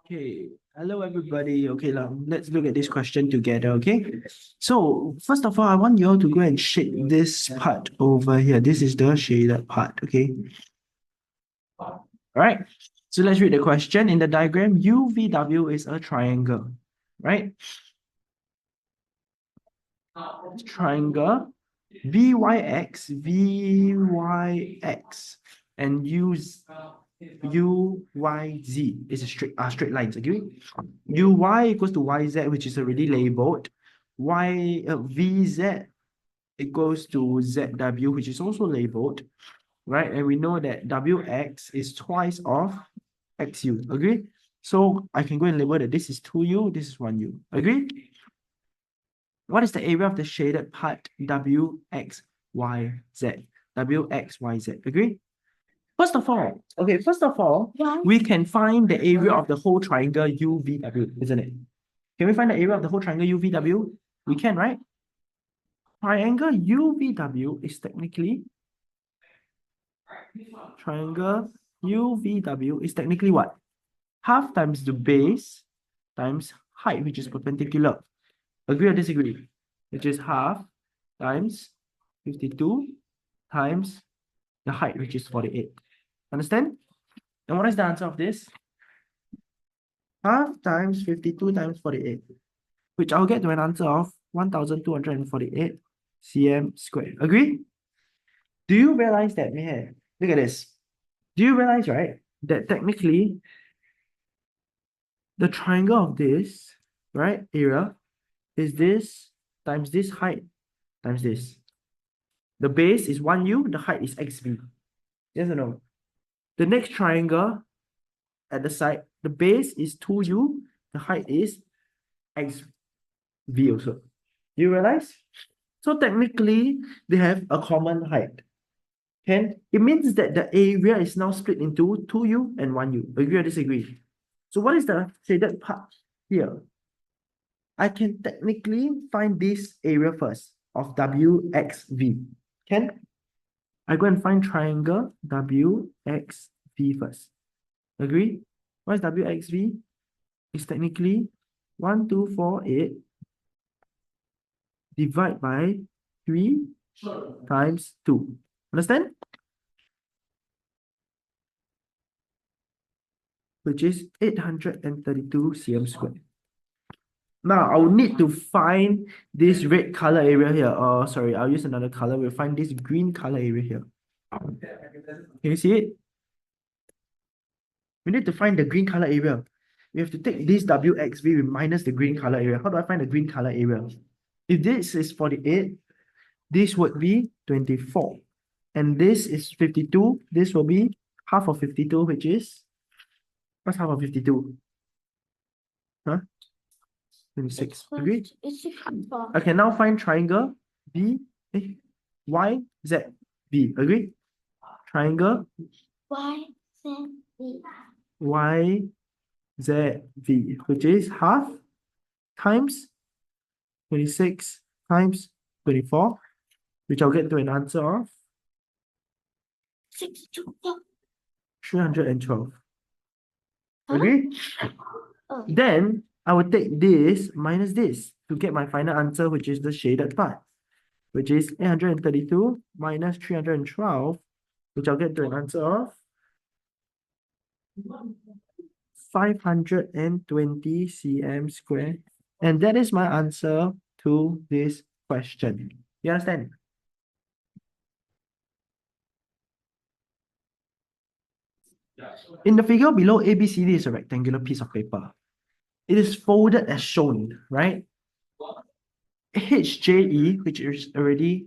Okay, hello everybody. Okay, now let's look at this question together. Okay, so first of all, I want you all to go and shade this part over here. This is the shaded part. Okay, all right. So let's read the question. In the diagram, UVW is a triangle, right? Triangle VYX, VYX, and UYZ is a straight lines, okay? UY equals to YZ, which is already labeled. VZ equals to ZW, which is also labeled, right? And we know that WX is twice of XU, agree? So I can go and label that this is 2U, this is 1U, agree? What is the area of the shaded part WXYZ? WXYZ, agree? First of all, we can find the area of the whole triangle UVW, isn't it? Can we find the area of the whole triangle UVW? We can, right? Triangle UVW is technically what? Half times the base times height, which is perpendicular. Agree or disagree? Which is half times 52 times the height, which is 48. Understand? And what is the answer of this? Half times 52 times 48, which I'll get to an answer of 1,248 cm squared. Agree? Do you realize that, man? Look at this. Do you realize, right, that technically the triangle of this, right, area is this times this height times this. The base is 1U, the height is XB. Yes or no? The next triangle at the side, the base is 2U, the height is XV also. Do you realize? So technically, they have a common height. And it means that the area is now split into 2U and 1U. Agree or disagree? So what is the shaded part here? I can technically find this area first of WXV. Can I go and find triangle WXV first? Agree? What is WXV? It's technically 1248 divided by 3 times 2. Understand? Which is 832 cm squared. Now, I'll need to find this red color area here. Oh, sorry, I'll use another color. We'll find this green color area here. Can you see it? We need to find the green color area. We have to take this WXV minus the green color area. How do I find the green color area? If this is 48, this would be 24. And this is 52. This will be half of 52, which is, what's half of 52? Huh? 26. Agreed? I can now find triangle YZB. Agreed? Triangle YZV, which is half times 26 times 24, which I'll get to an answer of 312. Agree? Then I will take this minus this to get my final answer, which is the shaded part, which is 832 minus 312, which I'll get to an answer of 520 cm squared. And that is my answer to this question. You understand? In the figure below, ABCD is a rectangular piece of paper. It is folded as shown, right? HJE, which is already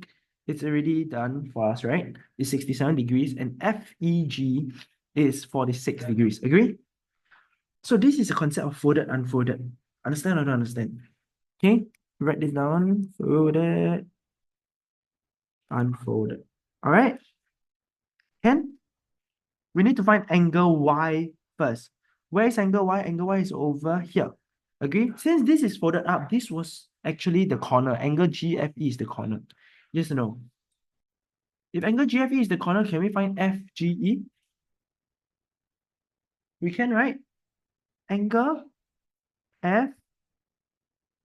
done for us, right? Is 67 degrees, and FEG is 46 degrees. Agree? So this is a concept of folded, unfolded. Understand or don't understand? Okay, write this down. Folded, unfolded. All right. We need to find angle Y first. Where is angle Y? Angle Y is over here. Agree? Since this is folded up, this was actually the corner. Angle GFE is the corner. Yes or no? If angle GFE is the corner, can we find FGE? We can, right? angle F,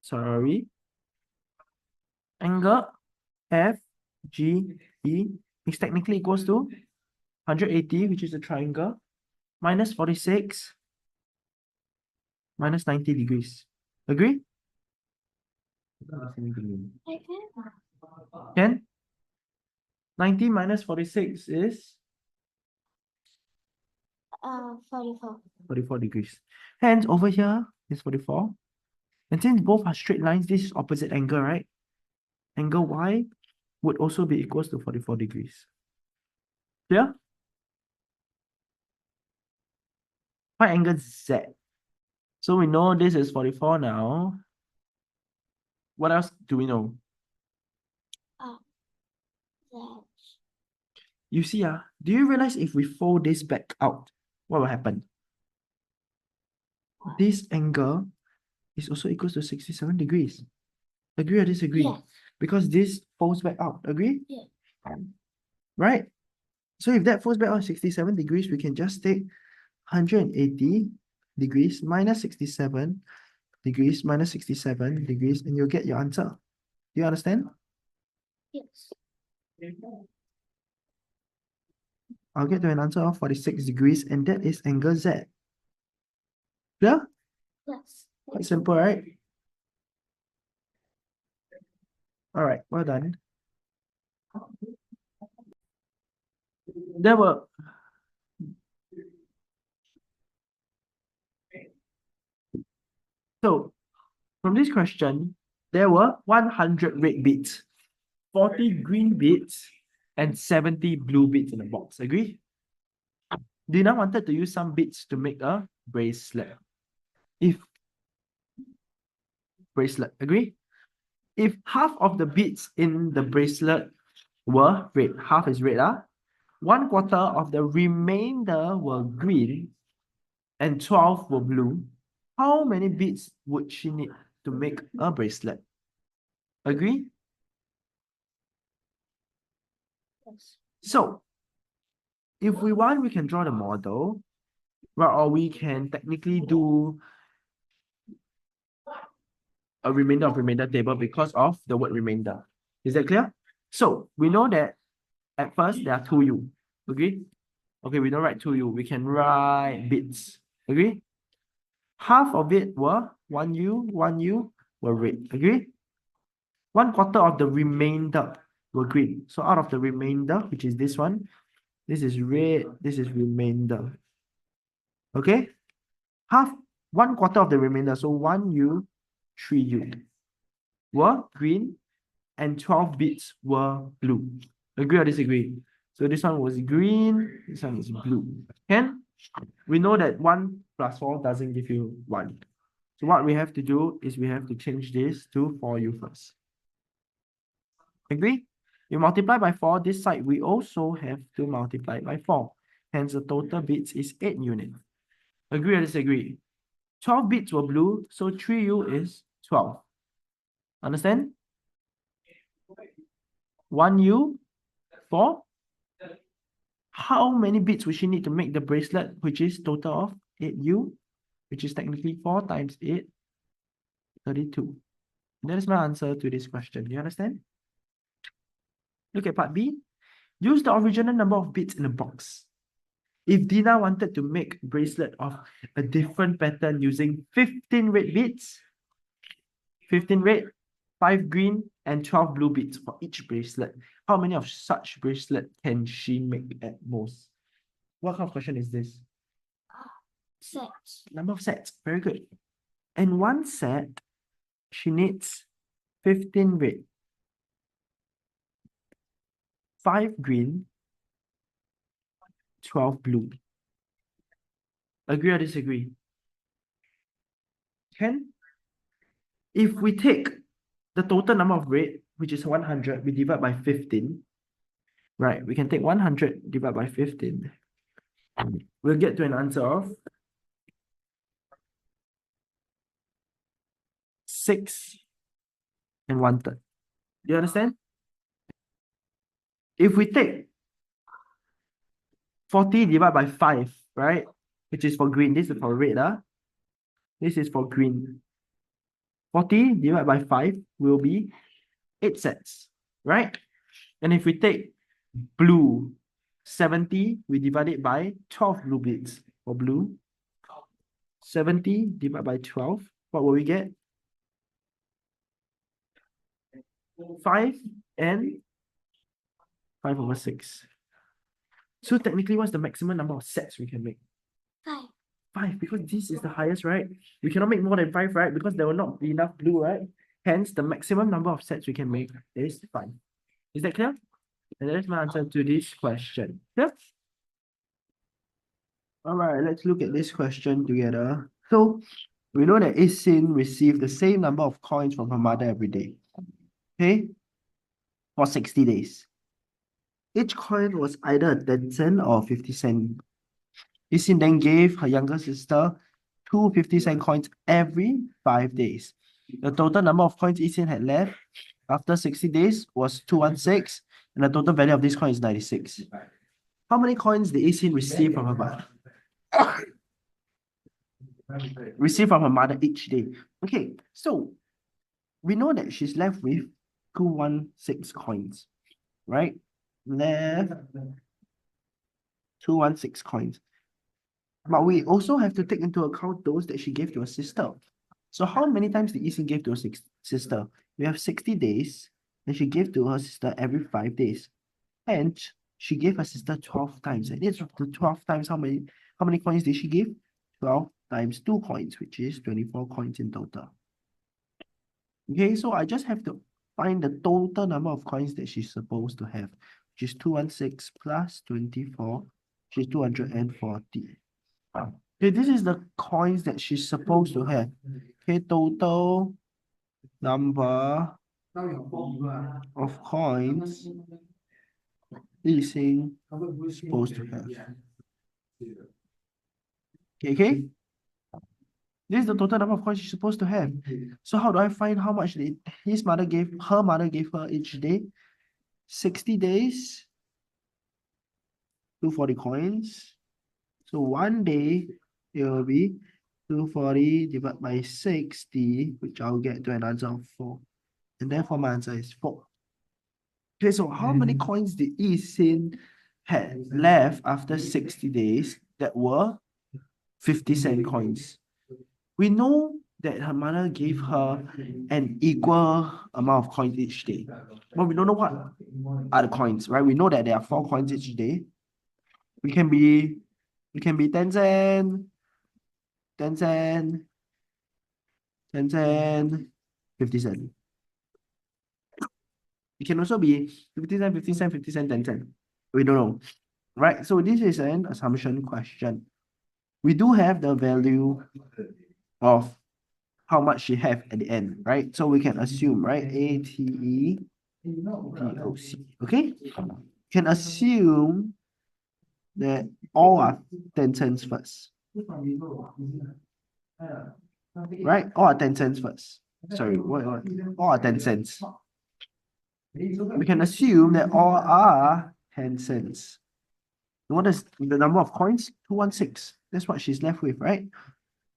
sorry, angle FGE is technically equals to 180, which is a triangle, minus 46, minus 90 degrees. Agree? Can? 90 minus 46 is 44. 44 degrees. Hence, over here is 44. And since both are straight lines, this is opposite angle, right? Angle Y would also be equals to 44 degrees. Clear? Find angle Z. So we know this is 44 now. What else do we know? That. You see, do you realize if we fold this back out, what will happen? This angle is also equals to 67 degrees. Agree or disagree? Yes. Because this folds back out. Agree? Yes. Right? So if that folds back out 67 degrees, we can just take 180 degrees minus 67 degrees minus 67 degrees, and you'll get your answer. Do you understand? Yes. I'll get to an answer of 46 degrees, and that is angle Z. Clear? Yes. Quite simple, right? All right, well done. There were So from this question, there were 100 red beads, 40 green beads, and 70 blue beads in the box. Agree? Dina wanted to use some beads to make a bracelet. Agree? If half of the beads in the bracelet were red, half is red, 1/4 of the remainder were green, and 12 were blue, how many beads would she need to make a bracelet? Agree? Yes. So, if we want, we can draw the model, well, or we can technically do a remainder of remainder table because of the word remainder. Is that clear? So, we know that at first there are 2U. Agree? Okay, we don't write 2U. We can write bits. Agree? Half of it were 1U were red. Agree? 1/4 of the remainder were green. So out of the remainder, which is this one, this is red, this is remainder. Okay? 1/4 of the remainder, so 1U, 3U were green, and 12 bits were blue. Agree or disagree? So this one was green, this one is blue. Can? We know that 1 plus 4 doesn't give you 1. So what we have to do is we have to change this to 4U first. Agree? You multiply by 4, this side we also have to multiply by 4. Hence the total bits is 8 units. Agree or disagree? 12 bits were blue, so 3U is 12. Understand? 1U, 4. How many bits would she need to make the bracelet, which is total of 8U, which is technically 4 times 8, 32. That is my answer to this question. Do you understand? Look at part B. Use the original number of bits in the box. If Dina wanted to make a bracelet of a different pattern using 15 red beads, 15 red, 5 green, and 12 blue beads for each bracelet, how many of such bracelet can she make at most? What kind of question is this? Sets. Number of sets. Very good. And one set, she needs 15 red, 5 green, 12 blue. Agree or disagree? Can? If we take the total number of red, which is 100, we divide by 15. Right, we can take 100 divided by 15. We'll get to an answer of 6 and 1/3. Do you understand? If we take 40 divided by 5, right, which is for green, this is for red, This is for green. 40 divided by 5 will be 8 sets, right? And if we take blue, 70, we divide it by 12 blue bits for blue. 70 divided by 12, what will we get? 5 and 5/6. So technically, what's the maximum number of sets we can make? 5. 5, because this is the highest, right? We cannot make more than 5, right? Because there will not be enough blue, right? Hence, the maximum number of sets we can make is 5. Is that clear? And that is my answer to this question. Clear? All right, let's look at this question together. So, we know that Isin received the same number of coins from her mother every day. Okay? For 60 days. Each coin was either a 10 cent or 50 cent. Isin then gave her younger sister two 50-cent coins every 5 days. The total number of coins Isin had left after 60 days was 216, and the total value of this coin is 96. How many coins did Isin receive from her mother? Receive from her mother each day. Okay, so we know that she's left with 216 coins, right? Left 216 coins. But we also have to take into account those that she gave to her sister. So how many times did Isin give to her sister? We have 60 days, and she gave to her sister every 5 days. And she gave her sister 12 times. And it's the 12 times, how many coins did she give? 12 times 2 coins, which is 24 coins in total. Okay, so I just have to find the total number of coins that she's supposed to have, which is 216 plus 24, which is 240. Okay, this is the coins that she's supposed to have. Okay, total number of coins Isin supposed to have. Okay? This is the total number of coins she's supposed to have. So how do I find how much her mother gave her each day? 60 days, 240 coins. So 1 day it will be 240 divided by 60, which I'll get to an answer of 4. And therefore my answer is 4. Okay, so how many coins did Isin had left after 60 days that were 50-cent coins? We know that her mother gave her an equal amount of coins each day, but we don't know what are the coins, right? We know that there are 4 coins each day. It can be 10 cent, 10 cent, 10 cent, 50 cent. It can also be 50 cent, 50 cent, 50 cent, 10 cent. We don't know, right? So this is an assumption question. We do have the value of how much she have at the end, right? So we can assume, right? ATE DOC. Okay? Can assume that all are 10 cents first. Right? All are 10 cents first. Sorry, what? All are 10 cents. We can assume that all are 10 cents. What is the number of coins? 216. That's what she's left with, right?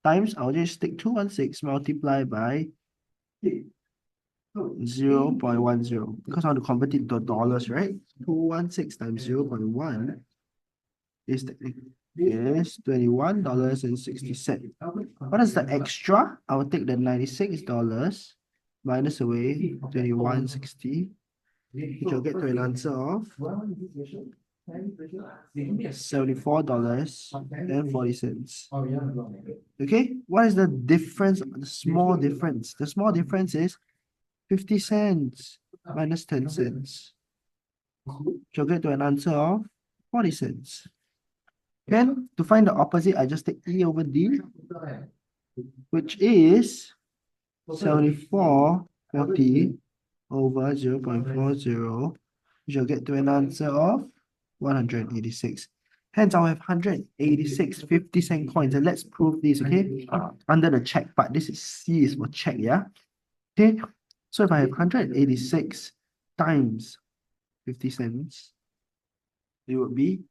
Times, I'll just take 216 multiplied by 0.10, because I want to convert it to dollars, right? 216 times 0.1 is $21.60. What is the extra? I will take the $96 minus away 21.60, which will get to an answer of $74.40. Okay, what is the difference? The small difference. The small difference is 50 cents minus 10 cents. Which will get to an answer of 40 cents. Then to find the opposite, I just take E over D, which is 74.40 over 0.40, which will get to an answer of 186. Hence, I'll have 186 50-cent coins. And let's prove this, okay? Under the check part, this is C is for check, yeah? Okay, so if I have 186 times 50 cents, it would be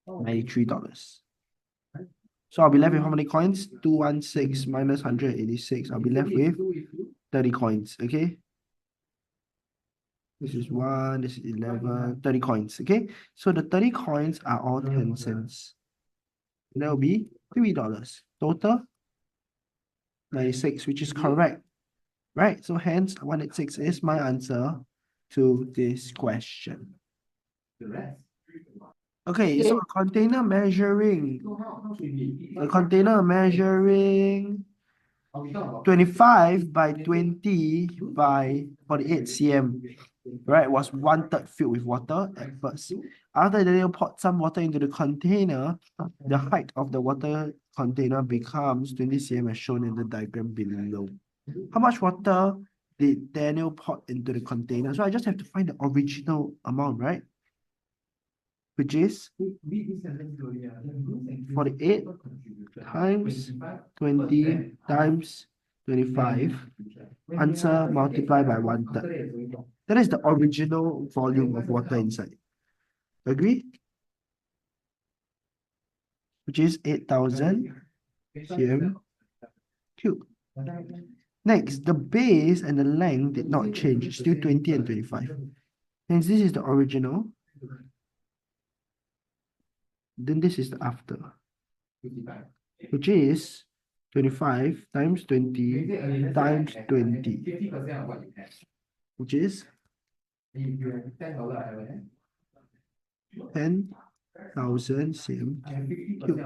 $93. So I'll be left with how many coins? 216 minus 186. I'll be left with 30 coins, okay? This is 1, this is 11, 30 coins, okay? So the 30 coins are all 10 cents. And that will be $3. Total, 96, which is correct, right? So hence, 186 is my answer to this question. Okay, so a container measuring 25 by 20 by 48 cm, right, was 1/3 filled with water at first. After Daniel poured some water into the container, the height of the water container becomes 20 cm as shown in the diagram below. How much water did Daniel pour into the container? So I just have to find the original amount, right? Which is 48 times 20 times 25. Answer multiplied by 1/3. That is the original volume of water inside. Agree? Which is 8,000 cm cubed. Next, the base and the length did not change. It's still 20 and 25. Hence, this is the original. Then this is the after, which is 25 times 20 times 20, which is 10,000 cm cubed.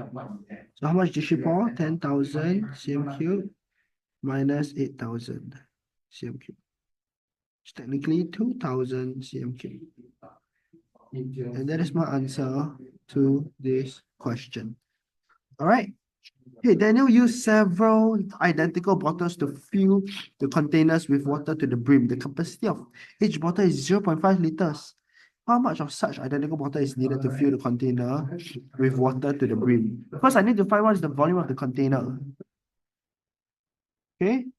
So how much did she pour? 10,000 cm cubed minus 8,000 cm cubed. It's technically 2,000 cm cubed. And that is my answer to this question. All right. Okay, Daniel used several identical bottles to fill the containers with water to the brim. The capacity of each bottle is 0.5 liters. How much of such identical water is needed to fill the container with water to the brim? First, I need to find what is the volume of the container. Okay.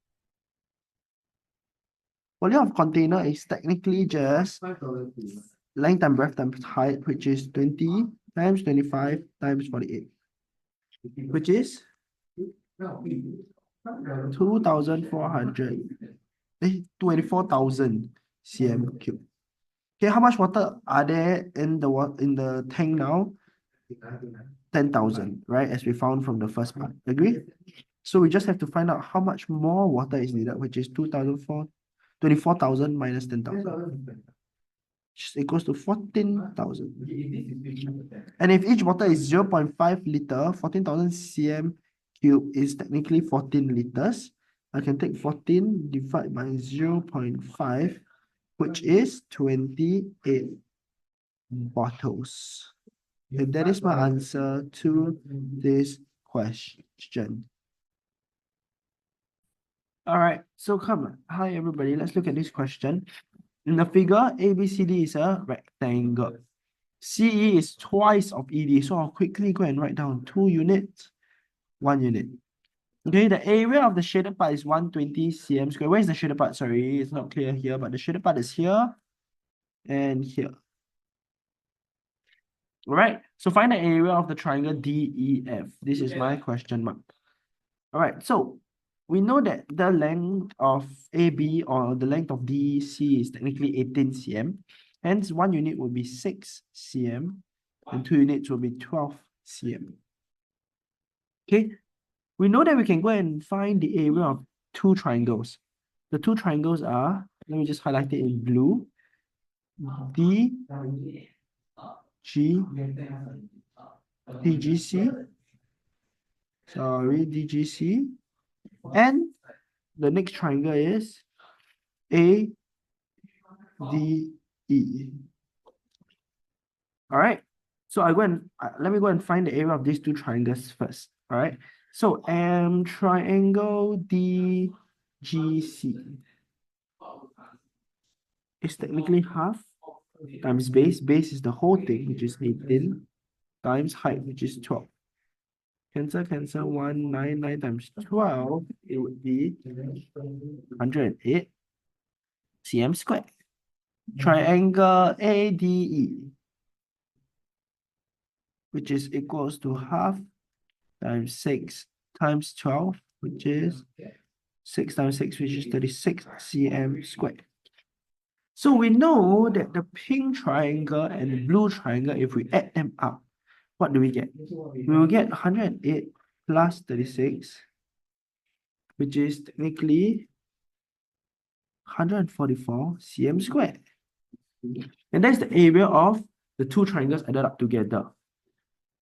Volume of container is technically just length and breadth times height, which is 20 times 25 times 48, which is 24,000 cm cubed. Okay, how much water are there in the tank now? 10,000, right? As we found from the first part. Agree? So we just have to find out how much more water is needed, which is 24,000 minus 10,000. Which is equals to 14,000. And if each bottle is 0.5 liter, 14,000 cm cube is technically 14 liters. I can take 14 divided by 0.5, which is 28 bottles. And that is my answer to this question. All right, so come on. Hi, everybody. Let's look at this question. In the figure, ABCD is a rectangle. CE is twice of ED. So I'll quickly go and write down 2 units, 1 unit. Okay, the area of the shaded part is 120 cm square. Where is the shaded part? Sorry, it's not clear here, but the shaded part is here and here. All right, so find the area of the triangle DEF. This is my question mark. All right, so we know that the length of AB or the length of DC is technically 18 cm. Hence, 1 unit will be 6 cm and 2 units will be 12 cm. Okay, we know that we can go and find the area of 2 triangles. The 2 triangles are, let me just highlight it in blue, DGC, DGC, and the next triangle is ADE. All right, so let me go and find the area of these 2 triangles first. All right, so triangle DGC is technically half times base. Base is the whole thing, which is 18, times height, which is 12. Cancel 199 times 12, it would be 108 cm squared. Triangle ADE, which is equals to half times 6 times 12, which is 6 times 6, which is 36 cm squared. So we know that the pink triangle and the blue triangle, if we add them up, what do we get? We will get 108 plus 36, which is technically 144 cm squared. And that's the area of the two triangles added up together.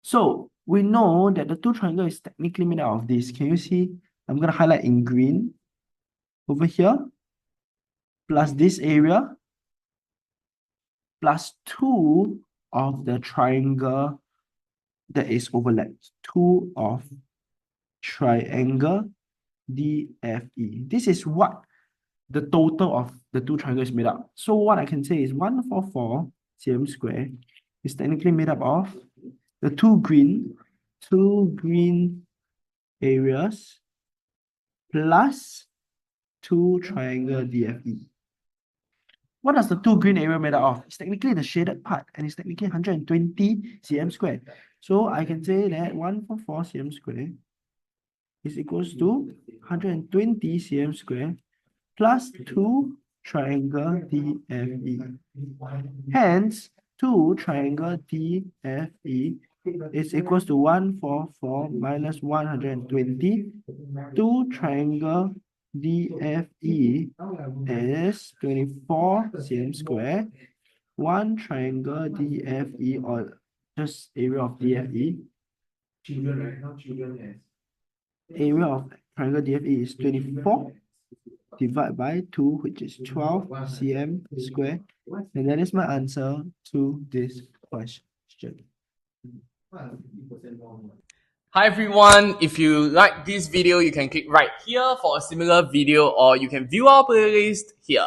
So we know that the two triangle is technically made out of this. Can you see? I'm going to highlight in green over here, plus this area, plus 2 of the triangle that is overlapped. 2 of triangle DFE. This is what the total of the two triangles is made up. So what I can say is 144 cm squared is technically made up of the two green areas plus 2 triangle DFE. What does the two green area made up of? It's technically the shaded part, and it's technically 120 cm squared. So I can say that 144 cm squared is equals to 120 cm squared plus 2 triangle DFE. Hence, 2 triangle DFE is equals to 144 minus 120. 2 triangle DFE is 24 cm squared. 1 triangle DFE, or just area of DFE. Area of triangle DFE is 24 divided by 2, which is 12 cm squared. And that is my answer to this question. Hi everyone, if you like this video, you can click right here for a similar video, or you can view our playlist here.